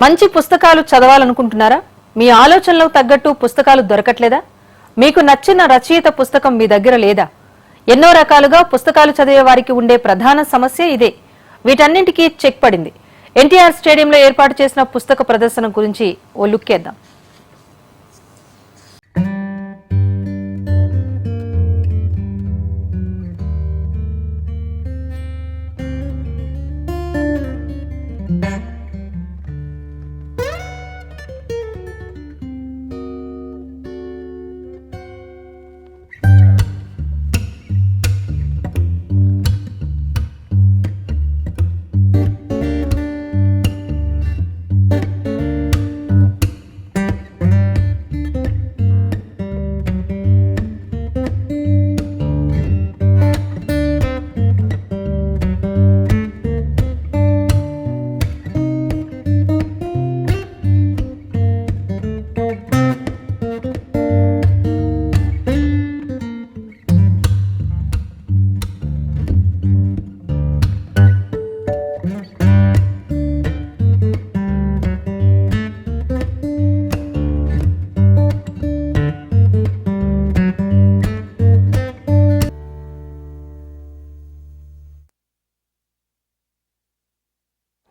మంచి పుస్తకాలు చదవాలనుకుంటున్నారా? మీ ఆలోచనలకు తగ్గట్టు పుస్తకాలు దొరకట్లేదా? మీకు నచ్చిన రచయిత పుస్తకం మీ దగ్గర లేదా? ఎన్నో రకాలుగా పుస్తకాలు చదివే వారికి ఉండే ప్రధాన సమస్య ఇదే. వీటన్నింటికీ చెక్ పడింది. ఎన్టీఆర్ స్టేడియంలో ఏర్పాటు చేసిన పుస్తక ప్రదర్శన గురించి ఓ లుక్కేద్దాం.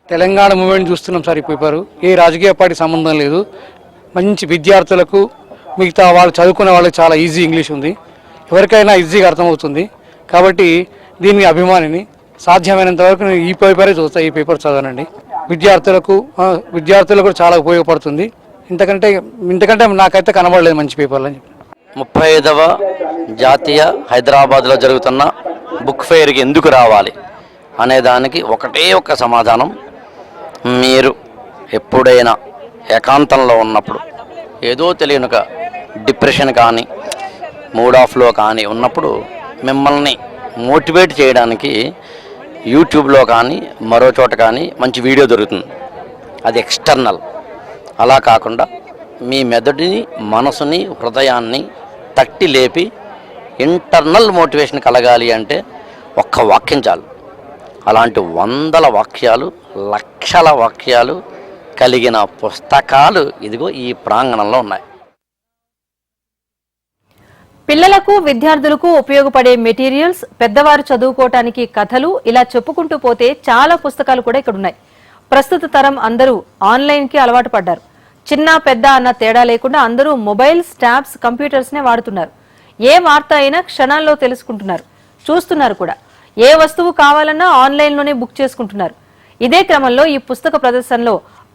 తెలంగాణ మూమెంట్ చూస్తున్నాం సార్. ఇప్పుడు ఏ రాజకీయ పార్టీ సంబంధం లేదు. మంచి విద్యార్థులకు, మిగతా వాళ్ళు చదువుకునే వాళ్ళకి చాలా ఈజీ ఇంగ్లీష్ ఉంది. ఎవరికైనా ఈజీగా అర్థమవుతుంది. కాబట్టి దీని అభిమానిని సాధ్యమైనంత వరకు నేను ఈ పేపరే చూస్తాను. ఈ పేపర్ చదవనండి. విద్యార్థులకు చాలా ఉపయోగపడుతుంది. ఇంతకంటే నాకైతే కనబడలేదు మంచి పేపర్లు అని చెప్పి. 35వ జాతీయ హైదరాబాద్లో జరుగుతున్న బుక్ ఫెయిర్కి ఎందుకు రావాలి అనే దానికి ఒకటే ఒక సమాధానం. మీరు ఎప్పుడైనా ఏకాంతంలో ఉన్నప్పుడు, ఏదో తెలియనుక డిప్రెషన్ కానీ మూడ్ ఆఫ్లో కానీ ఉన్నప్పుడు మిమ్మల్ని మోటివేట్ చేయడానికి యూట్యూబ్లో కానీ మరో చోట కానీ మంచి వీడియో దొరుకుతుంది. అది ఎక్స్టర్నల్. అలా కాకుండా మీ మెదడుని, మనసుని, హృదయాన్ని తట్టి లేపి ఇంటర్నల్ మోటివేషన్ కలగాలి అంటే ఒక్క వాక్యం చాలు. అలాంటి వందల వాక్యాలు, లక్షల వాక్యాలు కలిగిన పుస్తకాలు ఇదిగో ఈ ప్రాంగణంలో ఉన్నాయి. పిల్లలకు, విద్యార్థులకు ఉపయోగపడే మెటీరియల్స్, పెద్దవారు చదువుకోవటానికి కథలు, ఇలా చెప్పుకుంటూ పోతే చాలా పుస్తకాలు కూడా ఇక్కడ ఉన్నాయి. ప్రస్తుత తరం అందరూ ఆన్లైన్కి అలవాటు పడ్డారు. చిన్న పెద్ద అన్న తేడా లేకుండా అందరూ మొబైల్స్, ట్యాబ్స్, కంప్యూటర్స్నే వాడుతున్నారు. ఏ వార్త అయినా క్షణాల్లో తెలుసుకుంటున్నారు, చూస్తున్నారు కూడా. ఏ వస్తువు కావాలన్నా ఆన్లైన్లోనే బుక్ చేసుకుంటున్నారు. ఇదే క్రమంలో ఈ పుస్తక ప్రదర్శనలో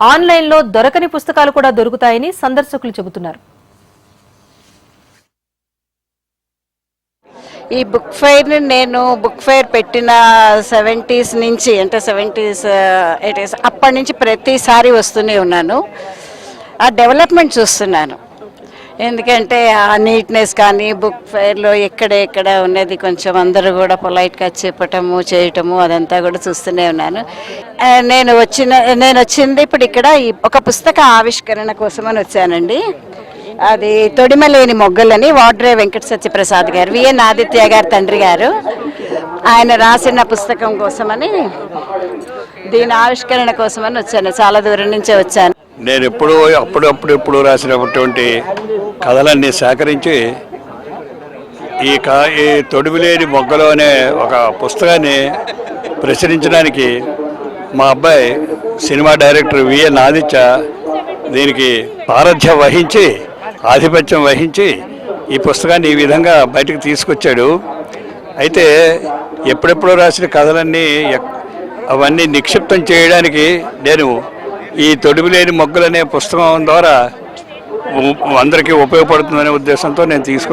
ఆన్లైన్లో దొరకని పుస్తకాలు కూడా దొరుకుతాయని సందర్శకులు చెబుతున్నారు. ఈ బుక్ ఫెయిర్ నేను బుక్ ఫెయిర్ పెట్టిన 70s నుంచి, అంటే 70s 80s అప్పటి నుంచి ప్రతిసారి వస్తూనే ఉన్నాను. ఆ డెవలప్మెంట్ చూస్తున్నాను. ఎందుకంటే ఆ నీట్నెస్ కానీ బుక్ ఫెయిర్లో ఎక్కడ ఉన్నది కొంచెం అందరూ కూడా పొలైట్గా చెప్పటము, చేయటము అదంతా కూడా చూస్తూనే ఉన్నాను. నేను వచ్చింది ఇప్పుడు ఇక్కడ ఒక పుస్తక ఆవిష్కరణ కోసమని వచ్చానండి. అది తొడిమలేని మొగ్గలని వాడ్రే వెంకట సత్యప్రసాద్ గారు, విఎన్ ఆదిత్య గారు తండ్రి గారు, ఆయన రాసిన పుస్తకం కోసమని, దీని ఆవిష్కరణ కోసమని వచ్చాను. చాలా దూరం నుంచే వచ్చాను. నేను అప్పుడప్పుడు రాసినటువంటి కథలన్నీ సేకరించి ఈ తొడిమిలేని మొగ్గలు అనే ఒక పుస్తకాన్ని ప్రచురించడానికి మా అబ్బాయి సినిమా డైరెక్టర్ విఎన్ ఆదిత్య దీనికి ఆధిపత్యం వహించి ఈ పుస్తకాన్ని ఈ విధంగా బయటకు తీసుకొచ్చాడు. అయితే ఎప్పుడెప్పుడో రాసిన కథలన్నీ అవన్నీ నిక్షిప్తం చేయడానికి నేను ఈ తొడిమిలేని మొగ్గలు అనే పుస్తకం ద్వారా అందరికీ ఉపయోగపడుతుందనే ఉద్దేశంతో నేను తీసుకున్నాను.